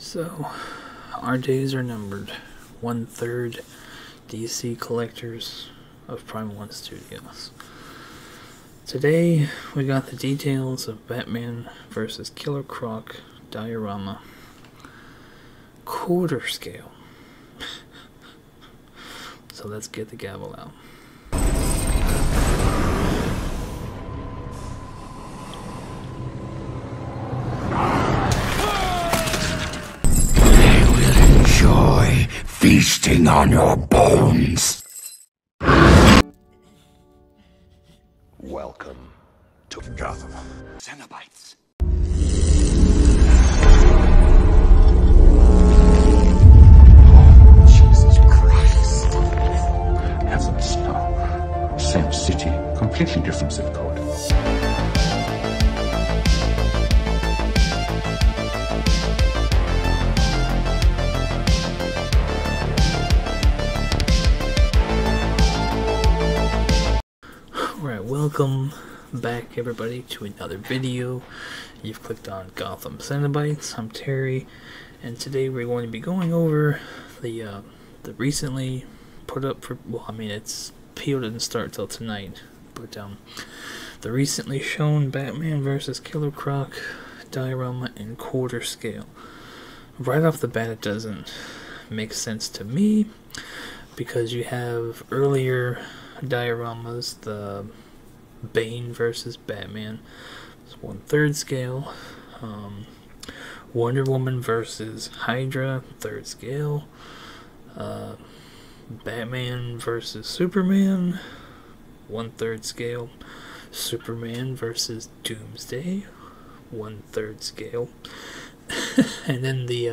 So, our days are numbered. 1/3 DC collectors of Prime 1 Studios. Today, we got the details of Batman vs. Killer Croc diorama. Quarter scale. So let's get the gavel out. Enjoy feasting on your bones. Welcome to Gotham. Cenobites. Oh, Jesus Christ. Heaven Snow. Same city, completely different zip code. Alright, welcome back everybody to another video. You've clicked on Gotham Cenobites. I'm Terry, and today we're going to be going over the recently put up for, well, I mean, it's PO didn't start till tonight, but the recently shown Batman vs. Killer Croc diorama in quarter scale. Right off the bat, it doesn't make sense to me, because you have earlier dioramas, the Bane versus Batman, it's 1/3 scale. Wonder Woman versus Hydra, 3rd scale. Batman versus Superman, 1/3 scale. Superman versus Doomsday, 1/3 scale. And then the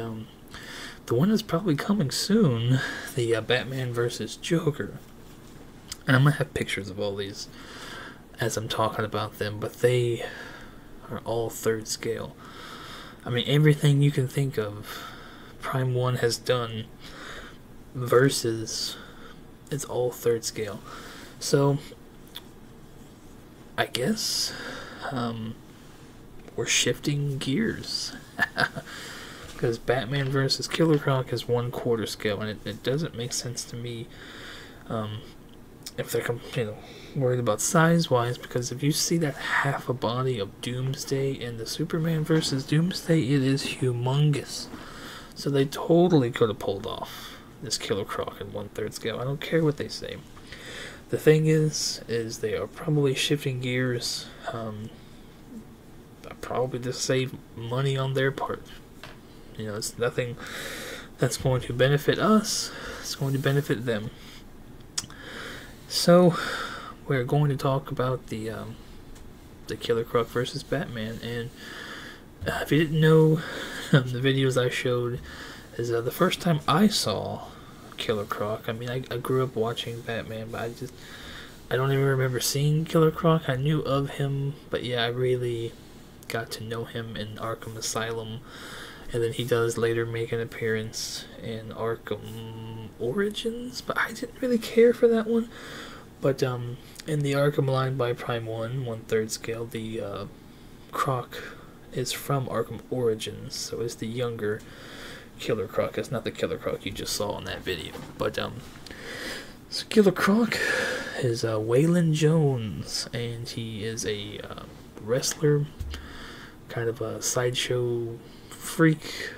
one that's probably coming soon, the Batman versus Joker. And I'm going to have pictures of all these as I'm talking about them, but they are all 3rd scale. I mean, everything you can think of Prime 1 has done versus, it's all 3rd scale. So, I guess we're shifting gears. Because Batman versus Killer Croc is 1/4 scale, and it doesn't make sense to me. If they're worried about size-wise, because if you see that half a body of Doomsday in the Superman versus Doomsday, it is humongous. So they totally could have pulled off this Killer Croc in 1/3 scale. I don't care what they say. The thing is they are probably shifting gears, probably to save money on their part. You know, it's nothing that's going to benefit us. It's going to benefit them. So, we're going to talk about the Killer Croc versus Batman, and if you didn't know, the videos I showed is the first time I saw Killer Croc. I mean, I grew up watching Batman, but I don't even remember seeing Killer Croc. I knew of him, but yeah, I really got to know him in Arkham Asylum, and then he does later make an appearance in Arkham Origins, but I didn't really care for that one. But in the Arkham line by Prime 1, 1/3 scale, the Croc is from Arkham Origins, so it's the younger Killer Croc. It's not the Killer Croc you just saw in that video. But so Killer Croc is Waylon Jones, and he is a wrestler, kind of a sideshow freak,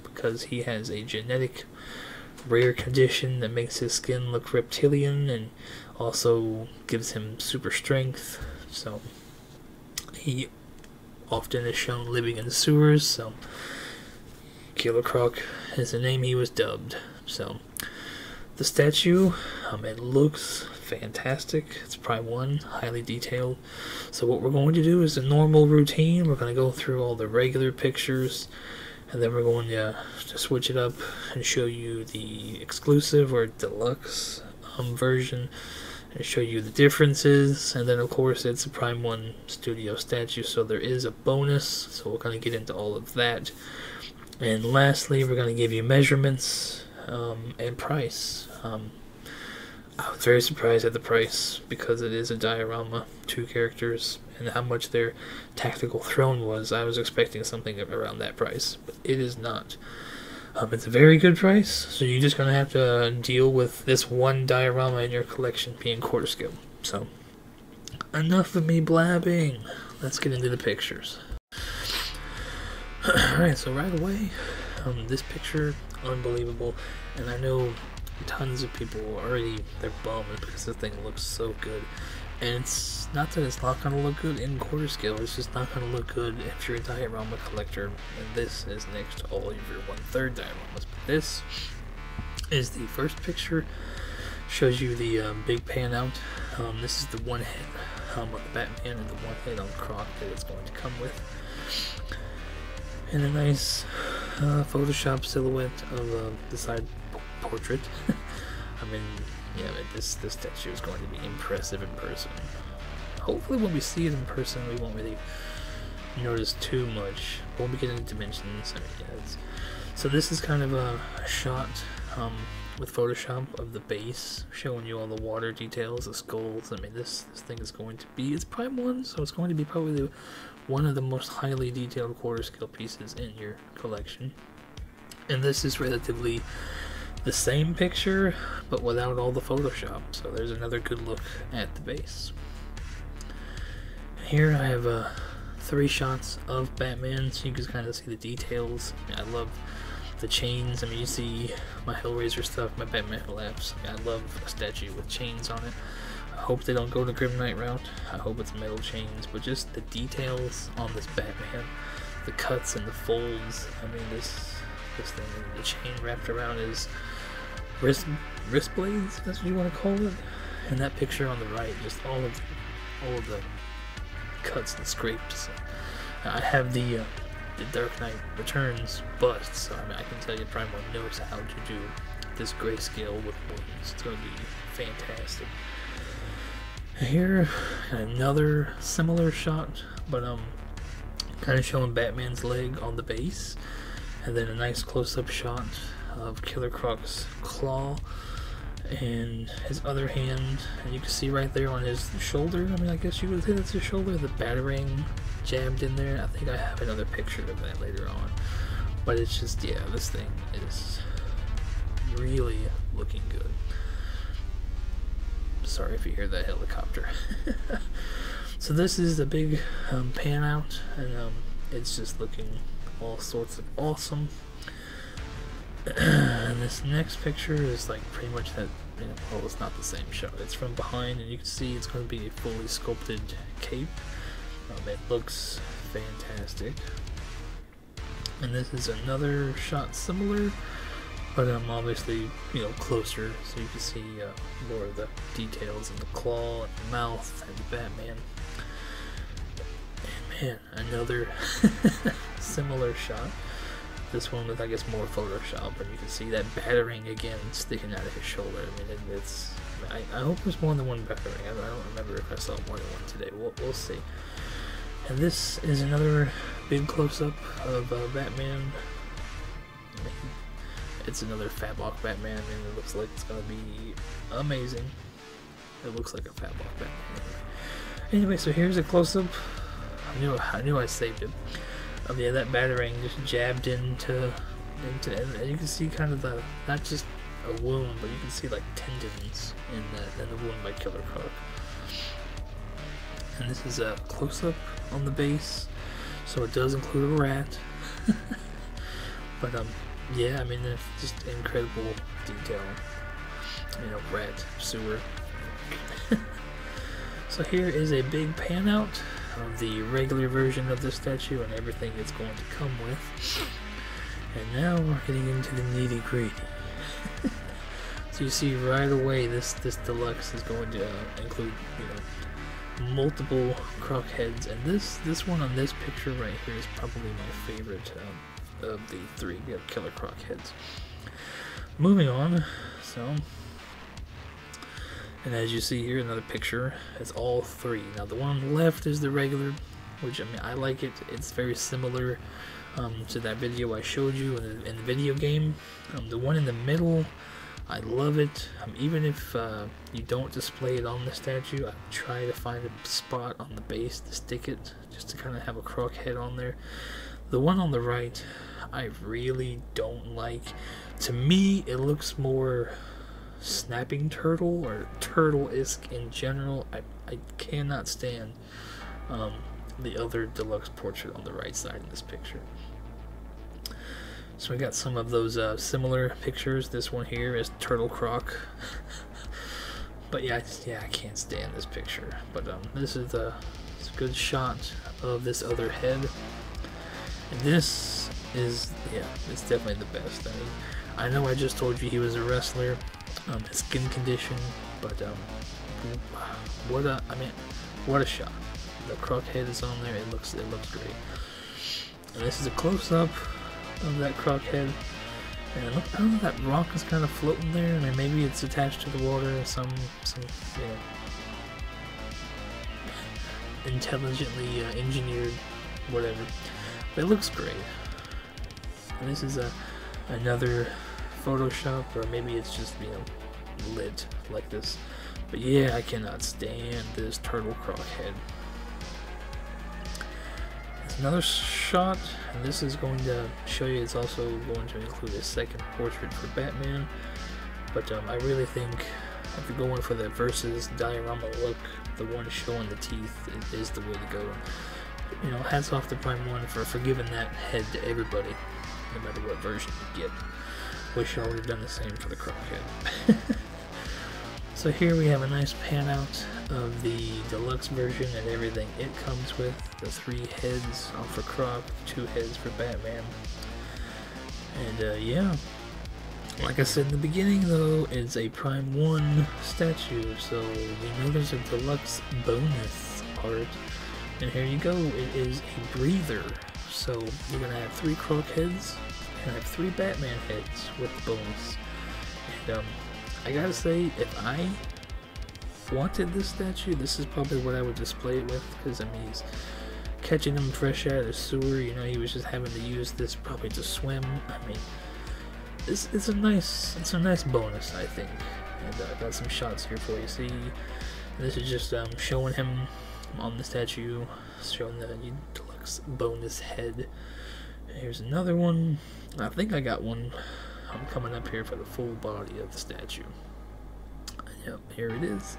because he has a genetic rare condition that makes his skin look reptilian and also gives him super strength. So he often is shown living in sewers, so Killer Croc is the name he was dubbed. So the statue, it looks fantastic. It's Prime 1, highly detailed. So what we're going to do is the normal routine. We're going to go through all the regular pictures, and then we're going to switch it up and show you the exclusive or deluxe version, and show you the differences. And then of course it's a Prime 1 Studio statue, so there is a bonus, so we're going to get into all of that. And lastly, we're going to give you measurements and price. I was very surprised at the price, because it is a diorama, 2 characters, and how much their tactical throne was. I was expecting something around that price, but it is not. It's a very good price, so you're just gonna have to deal with this one diorama in your collection being quarter scale. So, enough of me blabbing. Let's get into the pictures. Alright, so right away, this picture, unbelievable, and I know tons of people already, they're bummed because this thing looks so good. And it's not that it's not going to look good in quarter scale, it's just not going to look good if you're a diorama collector, and this is next to all of your 1/3 dioramas. But this is the first picture, shows you the big pan out. This is the one head on the Batman and the one head on Croc that it's going to come with. And a nice Photoshop silhouette of the side portrait. I mean, yeah, this statue is going to be impressive in person. Hopefully when we see it in person, we won't really notice too much. When we get into dimensions, I mean, yeah, so this is kind of a shot with Photoshop of the base, showing you all the water details, the skulls. I mean, this thing is going to be, it's Prime 1, so it's going to be probably one of the most highly detailed quarter scale pieces in your collection. And this is relatively the same picture, but without all the Photoshop. So there's another good look at the base. Here I have 3 shots of Batman, so you can kind of see the details. I love the chains. I mean, you see my Hellraiser stuff, my Batman collapse. I love a statue with chains on it. I hope they don't go the Grim Knight route. I hope it's metal chains, but just the details on this Batman, the cuts and the folds. I mean, this thing, the chain wrapped around his wrist blades, that's what you want to call it. And that picture on the right, just all of the cuts and scrapes. I have the Dark Knight Returns bust, so I mean, I can tell you Prime 1 knows how to do this grayscale with wounds. It's going to be fantastic. Here, another similar shot, but kind of showing Batman's leg on the base, and then a nice close-up shot of Killer Croc's claw and his other hand, and you can see right there on his shoulder, I mean, I guess you would say that's his shoulder, the batarang jabbed in there. I think I have another picture of that later on, but it's just, yeah, this thing is really looking good. Sorry if you hear that helicopter. So this is the big pan out, and it's just looking all sorts of awesome. And this next picture is like pretty much that, you know, well, it's not the same shot. It's from behind, and you can see it's going to be a fully sculpted cape. It looks fantastic. And this is another shot similar, but obviously, you know, closer, so you can see more of the details in the claw and the mouth and the Batman. And man, another similar shot. This one with, I guess, more Photoshop, and you can see that batarang again sticking out of his shoulder. I mean, it's. I hope there's more than one batarang. I don't remember if I saw more than one today. We'll see. And this is another big close-up of Batman. It's another Fatlock Batman, and it looks like it's gonna be amazing. It looks like a Fatlock Batman. Anyway, so here's a close-up. I knew I saved it. Yeah, that batarang just jabbed into, and you can see kind of the, not just a wound, but you can see like tendons in the wound by Killer Croc. And this is a close-up on the base, so it does include a rat. But yeah, I mean, it's just incredible detail. You know, rat, sewer. So here is a big pan out of the regular version of the statue and everything it's going to come with. And now we're getting into the nitty gritty. So you see right away this deluxe is going to include, you know, multiple Croc heads, and this one on this picture right here is probably my favorite of the 3 Killer Croc heads. Moving on, so. And as you see here, another picture, it's all 3. Now the one on the left is the regular, which, I mean, I like it. It's very similar to that video I showed you in the video game. The one in the middle, I love it. Even if you don't display it on the statue, I try to find a spot on the base to stick it, just to kind of have a Croc head on there. The one on the right, I really don't like. To me, it looks more snapping turtle or turtle-esque in general. I cannot stand the other deluxe portrait on the right side in this picture. So we got some of those similar pictures. This one here is Turtle Croc. But yeah, I can't stand this picture. But this is it's a good shot of this other head. And this is, yeah, it's definitely the best. I mean, I know I just told you he was a wrestler, his skin condition, but what a shot. The Croc head is on there. It looks great. And this is a close-up of that Croc head. And look, I don't know, that rock is kind of floating there. I mean, maybe it's attached to the water, some intelligently engineered whatever. But it looks great. And this is another Photoshop, or maybe it's just lit like this. But yeah, I cannot stand this Turtle Croc head. It's another shot, and this is going to show you it's also going to include a second portrait for Batman. But I really think if you're going for the versus diorama look, the one showing the teeth is the way to go. You know, hats off to Prime 1 for giving that head to everybody, no matter what version you get. Wish y'all would have done the same for the Croc head. So here we have a nice pan out of the deluxe version and everything it comes with. The 3 heads for Croc, 2 heads for Batman. And yeah, like I said in the beginning though, it's a Prime 1 statue, so you know there's a deluxe bonus part. And here you go, it is a breather. So you're gonna have 3 Croc heads, and have 3 Batman heads with the bonus. And I gotta say, if I wanted this statue, this is probably what I would display it with, because I mean, he's catching him fresh out of the sewer. You know, he was just having to use this probably to swim. I mean, it's a nice bonus, I think. And I got some shots here for you. See, this is just showing him on the statue, showing the deluxe bonus head. Here's another one. I think I got one. I'm coming up here for the full body of the statue. Yep, here it is.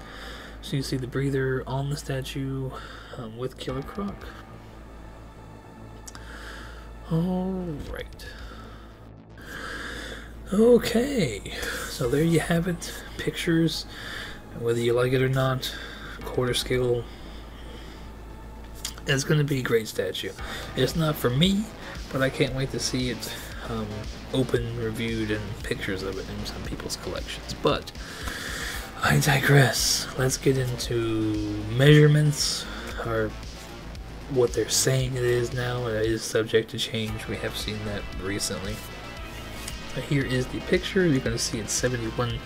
So you see the breather on the statue with Killer Croc. Alright. Okay, so there you have it. Pictures, whether you like it or not, quarter scale. It's going to be a great statue. It's not for me, but I can't wait to see it open, reviewed, and pictures of it in some people's collections. But I digress. Let's get into measurements, or what they're saying it is now. It is subject to change. We have seen that recently. Here is the picture. You're going to see it's 71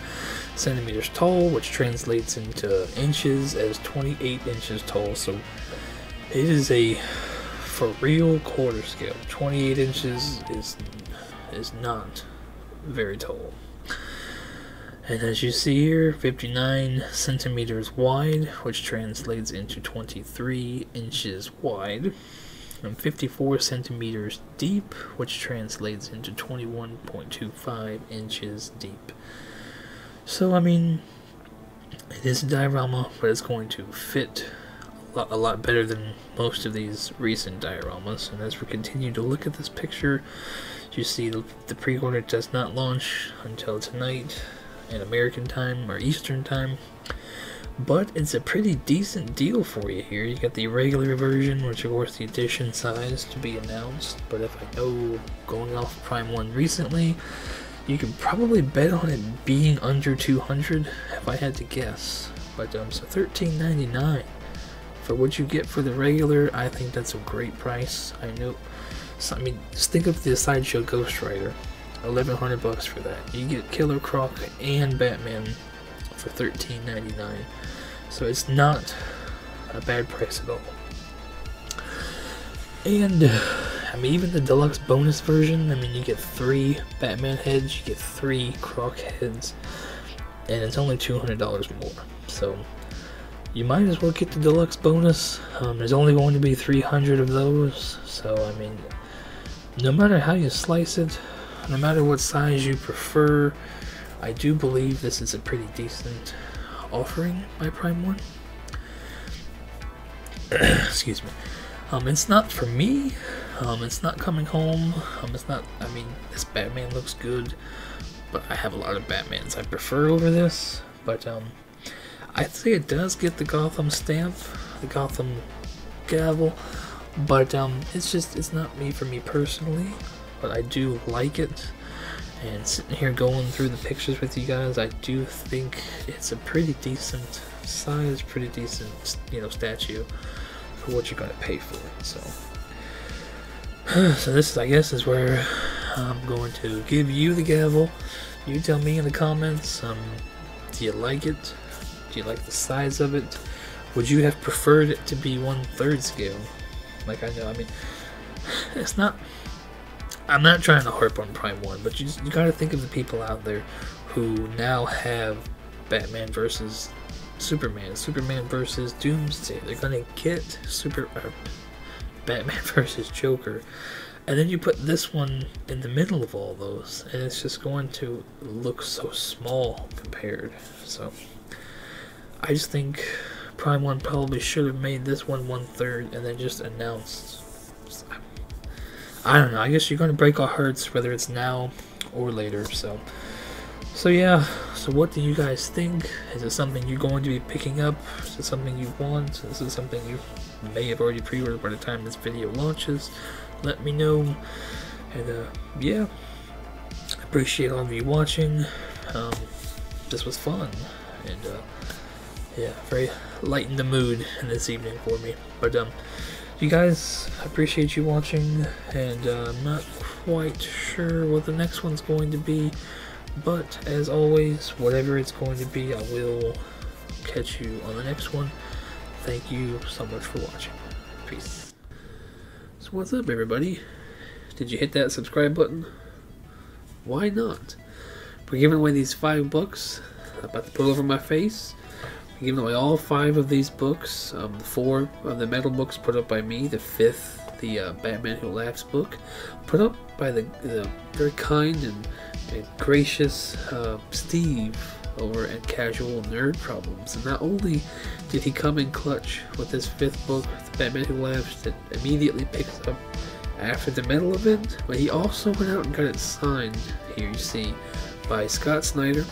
centimeters tall, which translates into inches as 28 inches tall. So it is a for real quarter scale. 28 inches is not very tall. And as you see here, 59 centimeters wide, which translates into 23 inches wide, and 54 centimeters deep, which translates into 21.25 inches deep. So, I mean, it is a diorama, but it's going to fit a lot better than most of these recent dioramas. And as we continue to look at this picture, you see the pre-order does not launch until tonight in American time or Eastern time, but it's a pretty decent deal for you here. You got the regular version, which of course the edition size to be announced, but if I know going off Prime 1 recently, you can probably bet on it being under 200 if I had to guess. But so $13.99 for what you get for the regular. I think that's a great price. I know, so, I mean, just think of the Sideshow Ghost Rider, $1,100 for that. You get Killer Croc and Batman for $13.99, so it's not a bad price at all. And I mean, even the deluxe bonus version, I mean, you get 3 Batman heads, you get 3 Croc heads, and it's only $200 more. So you might as well get the deluxe bonus. There's only going to be 300 of those, so I mean, no matter how you slice it, no matter what size you prefer, I do believe this is a pretty decent offering by Prime 1. Excuse me. It's not for me. It's not coming home. It's not. I mean, this Batman looks good, but I have a lot of Batmans I prefer over this. But I'd say it does get the Gotham stamp, the Gotham Gavel. But it's not for me personally. But I do like it. And sitting here going through the pictures with you guys, I do think it's a pretty decent size, pretty decent, statue for what you're gonna pay for it. So this, I guess, is where I'm going to give you the gavel. You tell me in the comments, do you like it? Do you like the size of it? Would you have preferred it to be 1/3 scale? Like, I know, I mean, it's not, I'm not trying to harp on Prime 1, but you gotta think of the people out there who now have Batman versus Superman, Superman versus Doomsday. They're gonna get Batman versus Joker, and then you put this one in the middle of all those, and it's just going to look so small compared. So I just think Prime 1 probably should have made this one 1/3 and then just announced. I don't know, I guess you're going to break our hearts whether it's now or later. So yeah, so what do you guys think? Is it something you're going to be picking up? Is it something you want? Is it something you may have already pre-ordered by the time this video launches? Let me know. And yeah, I appreciate all of you watching. This was fun, and yeah, very lightened the mood in this evening for me. But you guys, I appreciate you watching, and I'm not quite sure what the next one's going to be, but as always, whatever it's going to be, I will catch you on the next one. Thank you so much for watching. Peace. So what's up, everybody? Did you hit that subscribe button? Why not? We're giving away these $5 I'm about to put over my face. We're giving away all 5 of these books. The 4 of the metal books put up by me. The 5th, the Batman Who Laughs book, put up by the very kind and gracious Steve over at Casual Nerd Problems. And not only did he come in clutch with this 5th book, The Batman Who Laughs, that immediately picks up after the metal event, but he also went out and got it signed, here you see, by Scott Snyder.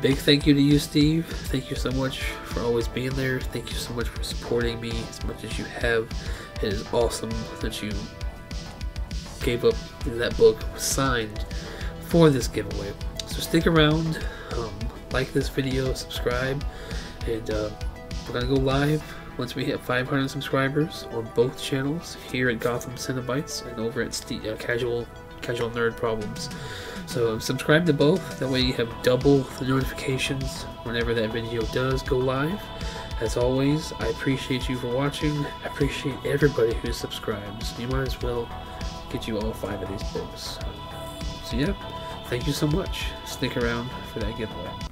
Big thank you to you, Steve. Thank you so much for always being there. Thank you so much for supporting me as much as you have. It is awesome that you gave up that book signed for this giveaway. So stick around, like this video, subscribe, and we're gonna go live once we hit 500 subscribers on both channels, here at Gotham Cinebites and over at Casual Nerd Problems. So subscribe to both, that way you have double the notifications whenever that video does go live. As always, I appreciate you for watching. I appreciate everybody who subscribes. You might as well get you all 5 of these books. So yeah, thank you so much. Stick around for that giveaway.